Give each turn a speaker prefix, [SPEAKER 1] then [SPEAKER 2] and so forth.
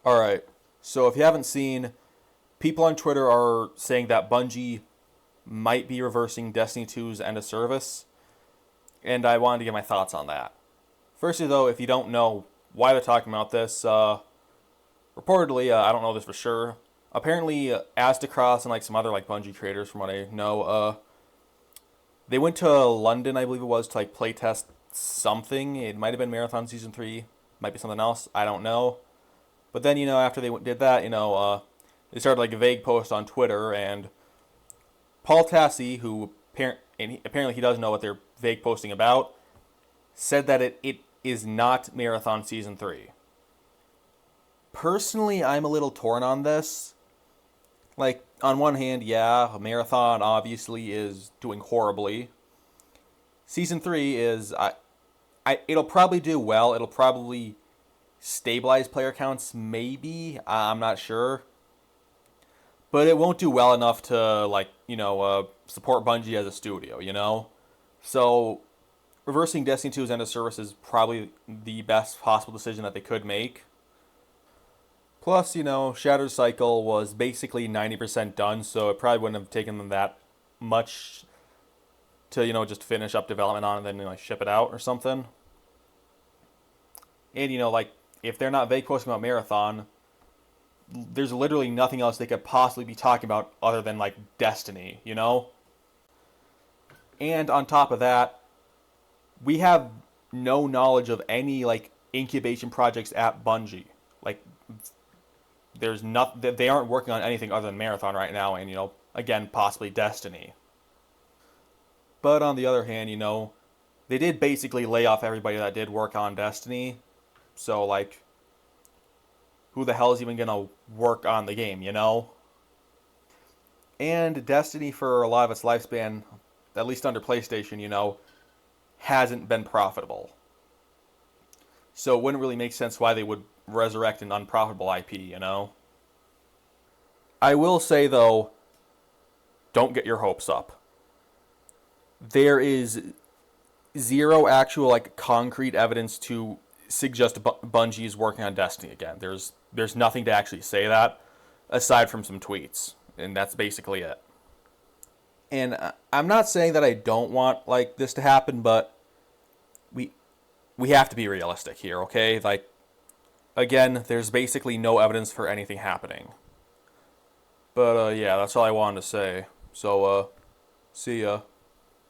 [SPEAKER 1] Alright, so if you haven't seen, people on Twitter are saying that Bungie might be reversing Destiny 2's end of service, and I wanted to get my thoughts on that. Firstly, though, if you don't know why they're talking about this, reportedly, I don't know this for sure. Apparently, Aztecross and like some other like Bungie creators, from what I know, they went to London, I believe it was, to like playtest something. It might have been Marathon Season 3, might be something else. I don't know. But then, after they did that, they started like a vague post on Twitter, and Paul Tassi, who apparently he does know what they're vague posting about, said that it is not Marathon Season 3. Personally, I'm a little torn on this. Like, on one hand, yeah, Marathon obviously is doing horribly. Season 3 is, it'll probably do well. It'll probably stabilize player counts, maybe. I'm not sure. But it won't do well enough to, like, support Bungie as a studio. So, reversing Destiny 2's end of service is probably the best possible decision that they could make. Plus, Shattered Cycle was basically 90% done, so it probably wouldn't have taken them that much to, just finish up development on it and then, ship it out or something. And, like, if they're not vague posting about Marathon, there's literally nothing else they could possibly be talking about other than, like, Destiny. And on top of that, we have no knowledge of any, like, incubation projects at Bungie. Like, there's not, they aren't working on anything other than Marathon right now, and again, possibly Destiny. But on the other hand, they did basically lay off everybody that did work on Destiny. So, like, who the hell is even gonna work on the game? And Destiny, for a lot of its lifespan, at least under PlayStation, hasn't been profitable. So it wouldn't really make sense why they would resurrect an unprofitable IP. I will say, though, don't get your hopes up. There is zero actual, like, concrete evidence to suggest Bungie is working on Destiny again. There's nothing to actually say that, aside from some tweets, and that's basically it. And I'm not saying that I don't want, like, this to happen, but we have to be realistic here, okay? Like, again, there's basically no evidence for anything happening. But, yeah, that's all I wanted to say. So, see ya.